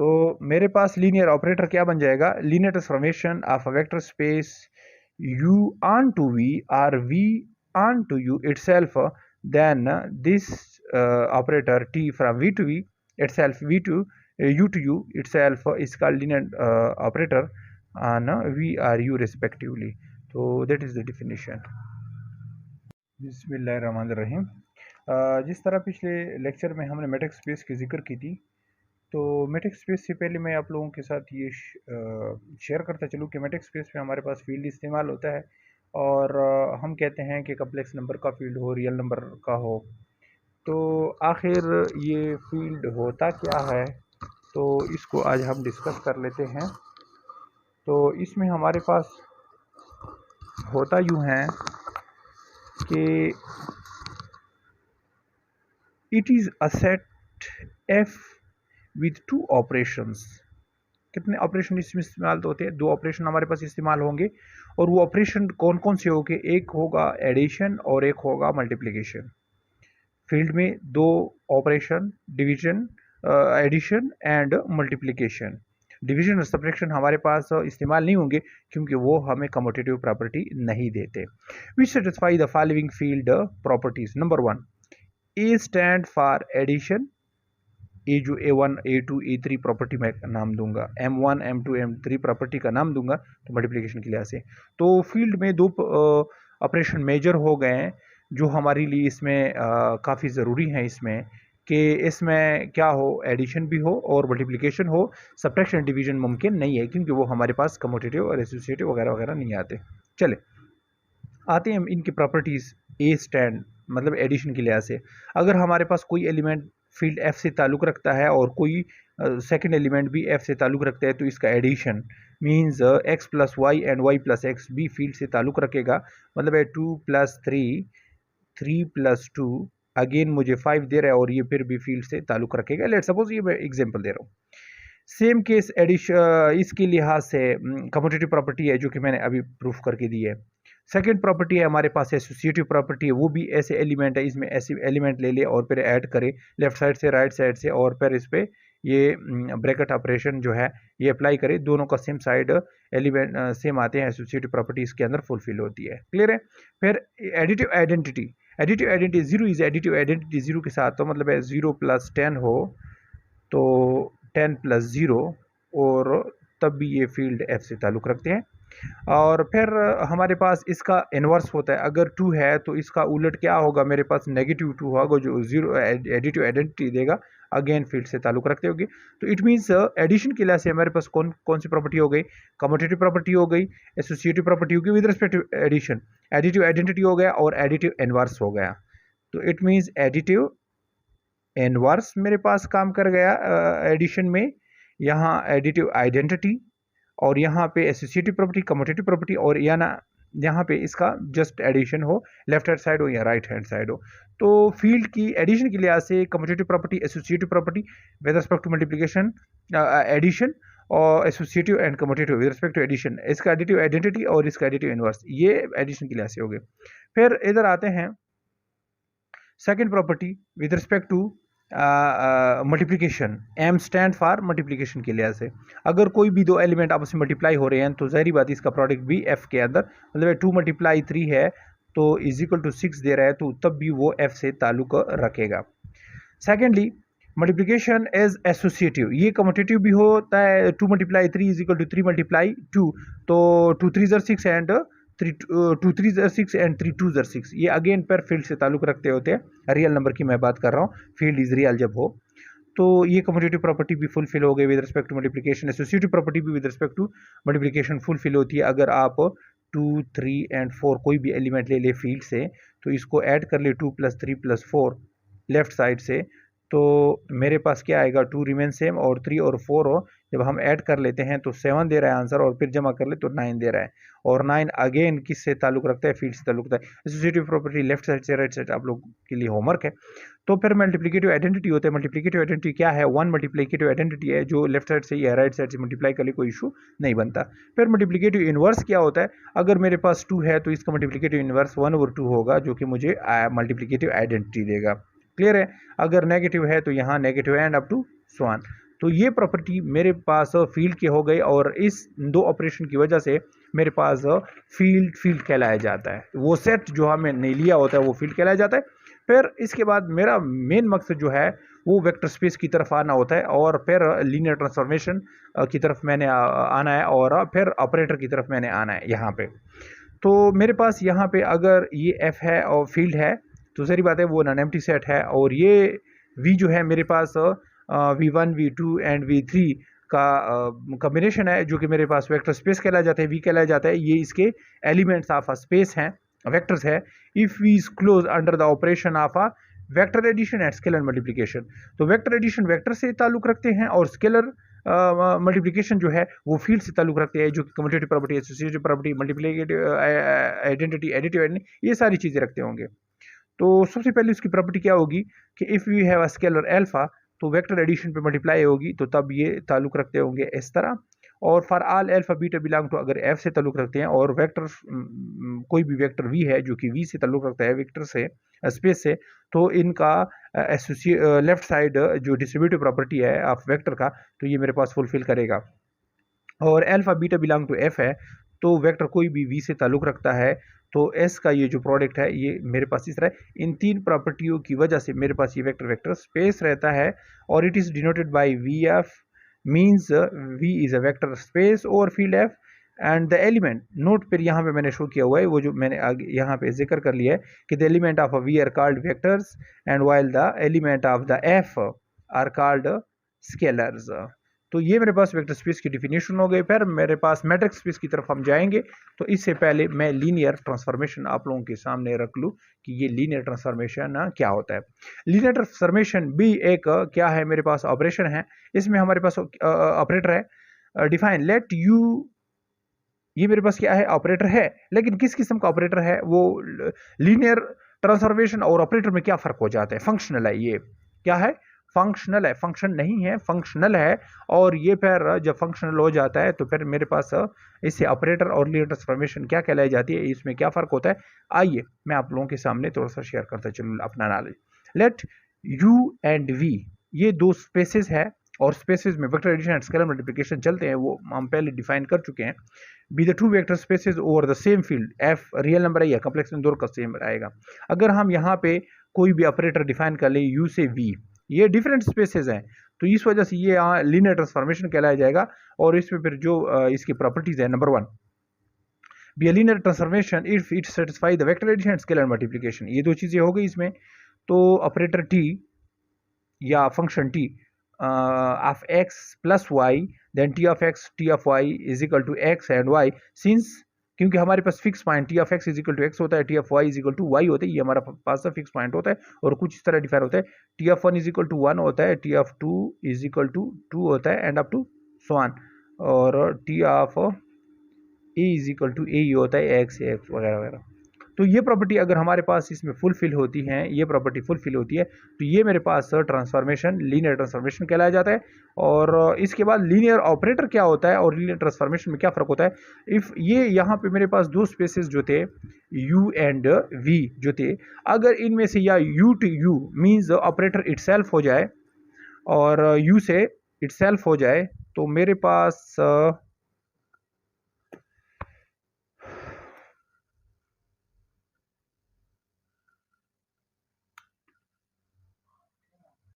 तो मेरे पास linear operator क्या बन जाएगा, linear transformation of a vector space u on to v or v on to u itself, then this operator t from v to v itself, v to u to u itself is called linear operator on v or u respectively. So that is the definition. बिस्मिल्लाहिर्रहमानिर्रहीम। जिस तरह पिछले lecture में हमने matrix space की जिक्र की थी, तो मैट्रिक्स स्पेस से पहले मैं आप लोगों के साथ ये शेयर करता चलूँ कि मैट्रिक्स स्पेस में हमारे पास फील्ड इस्तेमाल होता है और हम कहते हैं कि कम्प्लेक्स नंबर का फील्ड हो, रियल नंबर का हो। तो आखिर ये फील्ड होता क्या है, तो इसको आज हम डिस्कस कर लेते हैं। तो इसमें हमारे पास होता यूँ है कि it is a set F with to operations. कितने ऑपरेशन इसमें इस्तेमाल तो होते हैं, दो ऑपरेशन हमारे पास इस्तेमाल होंगे। और वो ऑपरेशन कौन कौन से होंगे, एक होगा एडिशन और एक होगा मल्टीप्लिकेशन। फील्ड में दो operation, division, addition and multiplication. Division और सब्ट्रैक्शन हमारे पास इस्तेमाल नहीं होंगे क्योंकि वो हमें कम्यूटेटिव प्रॉपर्टी नहीं देते। We satisfy the following field properties. Number 1, A stand for addition. A जो A1, A2, A3 प्रॉपर्टी मैं नाम दूंगा, M1, M2, M3 प्रॉपर्टी का नाम दूंगा तो मल्टीप्लिकेशन के लिहाज से। तो फील्ड में दो ऑपरेशन मेजर हो गए हैं जो हमारे लिए इसमें काफ़ी ज़रूरी हैं, इसमें कि इसमें क्या हो, एडिशन भी हो और मल्टीप्लिकेशन हो। सब्ट्रैक्शन डिवीजन मुमकिन नहीं है क्योंकि वो हमारे पास कम्यूटेटिव और एसोसिएटिव वगैरह वगैरह नहीं आते। चले आते हैं इनकी प्रॉपर्टीज़। ए स्टैंड मतलब एडिशन के लिहाज से, अगर हमारे पास कोई एलिमेंट फील्ड एफ से ताल्लुक़ रखता है और कोई सेकंड एलिमेंट भी एफ से ताल्लुक़ रखता है तो इसका addition means x plus y and y plus x भी फील्ड से ताल्लुक़ रखेगा। मतलब है 2 + 3, 3 + 2, अगेन मुझे 5 दे रहा है और ये फिर भी फील्ड से ताल्लुक़ रखेगा। लेट्स सपोज ये मैं एग्जाम्पल दे रहा हूँ। सेम केस एडिशन इसके लिहाज से कम्यूटेटिव प्रॉपर्टी है जो कि मैंने अभी प्रूफ करके दी है। सेकंड प्रॉपर्टी है हमारे पास एसोसिएटिव प्रॉपर्टी है, वो भी ऐसे एलिमेंट है, इसमें ऐसे एलिमेंट ले ले और फिर ऐड करे लेफ्ट साइड से राइट साइड से और फिर इस पे ये ब्रैकेट ऑपरेशन जो है ये अप्लाई करे, दोनों का सेम साइड एलिमेंट सेम आते हैं, एसोसिएटिव प्रॉपर्टी इसके अंदर फुलफिल होती है। क्लियर है। फिर additive identity, additive identity zero is additive identity zero के साथ, तो मतलब है 0 + 10 हो तो 10 + 0 और तब भी ये फील्ड एफ से ताल्लुक़ रखते हैं। और फिर हमारे पास इसका इन्वर्स होता है, अगर 2 है तो इसका उलट क्या होगा, मेरे पास -2 होगा जो जीरो एडिटिव आइडेंटिटी देगा, अगेन फील्ड से ताल्लुक़ रखते होगी। तो इट मीन्स एडिशन के लिहाज से हमारे पास कौन कौन सी प्रॉपर्टी हो गई, कम्यूटेटिव प्रॉपर्टी हो गई, एसोसिएटिव प्रॉपर्टी हो गई with respect to addition, additive identity हो गया और एडिटिव इन्वर्स हो गया। तो इट मीन्स एडिटिव इन्वर्स मेरे पास काम कर गया एडिशन में, यहाँ एडिटिव आइडेंटिटी और यहाँ पे एसोसिएटिव प्रॉपर्टी, कम्यूटेटिव प्रॉपर्टी, और या ना यहाँ पे इसका जस्ट एडिशन हो, लेफ्ट हैंड साइड हो या राइट हैंड साइड हो। तो फील्ड की एडिशन के लिहाज से commutative property, associative property with respect to multiplication, addition और associative and commutative with respect to addition, इसका एडिटिव आइडेंटिटी और इसका एडिटिव इनवर्स, ये एडिशन के लिहाज से हो गए। फिर इधर आते हैं second property with respect to multiplication, M stand for multiplication के लिहाज से, अगर कोई भी दो एलिमेंट आपस में मल्टीप्लाई हो रहे हैं तो ज़ाहिर बात इसका प्रोडक्ट भी एफ के अंदर, मतलब 2 × 3 है तो = 6 दे रहा है तो तब भी वो एफ से ताल्लुक़ रखेगा। सेकेंडली मल्टीप्लिकेशन एज एसोसिएटिव, ये कम्यूटेटिव भी होता है, 2 × 3 = 3 × 2, तो 2 3 = 6 एंड 2 3 = 6 एंड 3 2 = 6, ये अगेन पर फील्ड से ताल्लुक़ रखते होते हैं। रियल नंबर की मैं बात कर रहा हूँ, फील्ड इज रियल जब हो तो ये कम्यूटेटिव प्रॉपर्टी भी फुलफिल हो गई with respect to multiplication. Associative property भी with respect to multiplication fulfil होती है। अगर आप 2 3 एंड 4 कोई भी एलिमेंट ले ले फील्ड से तो इसको ऐड कर ले 2 + 3 + 4 लेफ्ट साइड से, तो मेरे पास क्या आएगा, 2 रिमेन सेम और 3 और 4 हो, जब हम ऐड कर लेते हैं तो 7 दे रहा है आंसर और फिर जमा कर ले तो 9 दे रहा है। और 9 अगेन किससे ताल्लुक़ रखता है, फील्ड से ताल्लुक़ रखता है। एसोसिएटिव प्रॉपर्टी लेफ्ट साइड से राइट साइड आप लोग के लिए होमवर्क है। तो फिर मल्टीप्लिकेटिव आइडेंटिटी होता है। मल्टीप्लिकेटिव आइडेंटिटी क्या है, 1 मल्टीप्लिकेटिव आइडेंटिटी है जो लेफ्ट साइड से या राइट साइड से मल्टीप्लाई कर ले कोई इशू नहीं बनता। फिर मल्टीप्लिकेटिव इनवर्स क्या होता है, अगर मेरे पास 2 है तो इसका मल्टीप्लिकेटिव इनवर्स 1/2 होगा जो कि मुझे मल्टीप्लिकेटिव आइडेंटिटी देगा। क्लियर है। अगर नेगेटिव है तो यहाँ नेगेटिव एंड अप टू 1। तो ये प्रॉपर्टी मेरे पास फील्ड के हो गई और इस दो ऑपरेशन की वजह से मेरे पास फील्ड कहलाया जाता है। वो सेट जो हमने लिया होता है वो फील्ड कहलाया जाता है। फिर इसके बाद मेरा मेन मकसद जो है वो वेक्टर स्पेस की तरफ आना होता है और फिर लीनियर ट्रांसफॉर्मेशन की तरफ मैंने आना है और फिर ऑपरेटर की तरफ मैंने आना है यहाँ पे। तो मेरे पास यहाँ पे अगर ये एफ है और फील्ड है तो सारी बात है वो नॉन एम्प्टी सेट है, और ये वी जो है मेरे पास V1 V2 एंड V3 का कॉम्बिनेशन है जो कि मेरे पास वेक्टर स्पेस कहलाया जाता है, वी कहलाया जाता है। ये इसके एलिमेंट्स ऑफ अ स्पेस हैं, वेक्टर्स है। If V is close under the operation of a vector addition and scalar multiplication, तो वेक्टर एडिशन वेक्टर से ताल्लुक रखते हैं और स्केलर मल्टीप्लिकेशन जो है वो फील्ड से ताल्लुक रखते हैं, जो कि commutative property, associative property, multiplicative identity, additive, ये सारी चीज़ें रखते होंगे। तो सबसे पहले उसकी प्रॉपर्टी क्या होगी कि if we have a scalar alpha, तो वेक्टर एडिशन पे मल्टीप्लाई होगी, तो तब ये ताल्लुक रखते होंगे इस तरह। और for all alpha beta belong to, अगर एफ से ताल्लुक रखते हैं और वेक्टर कोई भी वेक्टर वी है जो कि वी से ताल्लुक रखता है वेक्टर से स्पेस से, तो इनका लेफ्ट साइड जो डिस्ट्रीब्यूटिव प्रॉपर्टी है ऑफ वेक्टर का, तो ये मेरे पास फुलफिल करेगा। और alpha beta belong to F है, तो वेक्टर कोई भी वी से ताल्लुक रखता है, तो एस का ये जो प्रोडक्ट है ये मेरे पास इस तरह इन तीन प्रॉपर्टियों की वजह से मेरे पास ये वेक्टर स्पेस रहता है। और it is denoted by V F, means V is a vector space और field F and the element, note पर यहाँ पे मैंने शो किया हुआ है वो जो मैंने आगे यहाँ पे जिक्र कर लिया है कि the element of a V are called vectors and while the element of the F are called scalars. तो ये मेरे पास वेक्टर स्पेस की डिफिनेशन हो गई। फिर मेरे पास मैट्रिक्स स्पेस की तरफ हम जाएंगे, तो इससे पहले मैं लीनियर ट्रांसफॉर्मेशन आप लोगों के सामने रख लूँ कि ये लीनियर ट्रांसफॉर्मेशन क्या होता है। लीनियर ट्रांसफॉर्मेशन भी एक क्या है, मेरे पास ऑपरेशन है, इसमें हमारे पास ऑपरेटर है डिफाइन लेट यू, ये मेरे पास क्या है, ऑपरेटर है। लेकिन किस किस्म का ऑपरेटर है, वो लीनियर ट्रांसफॉर्मेशन और ऑपरेटर में क्या फर्क हो जाता है, फंक्शनल है। ये क्या है, फंक्शनल है, फंक्शन नहीं है, फंक्शनल है। और ये फिर जब फंक्शनल हो जाता है तो फिर मेरे पास इससे ऑपरेटर और लीनियर ट्रांसफॉर्मेशन क्या कहलाई जाती है, इसमें क्या फर्क होता है, आइए मैं आप लोगों के सामने थोड़ा सा शेयर करता चलूँ अपना knowledge. Let U and V, ये दो स्पेसेस है और स्पेसेस में vector addition and scalar multiplication चलते हैं, वो हम पहले डिफाइन कर चुके हैं। Be the two vector spaces over the same field, F real number है या कॉम्प्लेक्स नंबर का सेम आएगा। अगर हम यहाँ पे कोई भी ऑपरेटर डिफाइन कर ले यू से वी, ये डिफरेंट स्पेसेस हैं, तो इस वजह से ये लीनियर ट्रांसफॉर्मेशन कहलाया जाएगा। और इसमें फिर जो इसकी प्रॉपर्टीज है, number 1 be a linear transformation if it satisfy the vector addition and scalar multiplication, ये दो चीजें हो गई इसमें। तो ऑपरेटर टी या function T of X plus Y, then T of Y is equal to X and Y, since क्योंकि हमारे पास fix point T of X is equal to X होता है, T of Y is equal to Y होता है, ये हमारा पास fix point होता है। और कुछ इस तरह डिफाइन होता है, T of 1 is equal to 1 होता है, T of 2 is equal to 2 होता है, and up to so on. और T of A is equal to A होता है, एक्स एक्स वगैरह वगैरह। तो ये प्रॉपर्टी अगर हमारे पास इसमें फुलफिल होती है, ये प्रॉपर्टी फुलफिल होती है, तो ये मेरे पास ट्रांसफॉर्मेशन लीनियर ट्रांसफॉर्मेशन कहलाया जाता है। और इसके बाद लीनियर ऑपरेटर क्या होता है और लीनियर ट्रांसफॉर्मेशन में क्या फ़र्क होता है। इफ़ ये यहाँ पे मेरे पास दो स्पेसेस जो थे u एंड v जो थे, अगर इनमें से या u to u means operator itself हो जाए और u से इटसेल्फ हो जाए, तो मेरे पास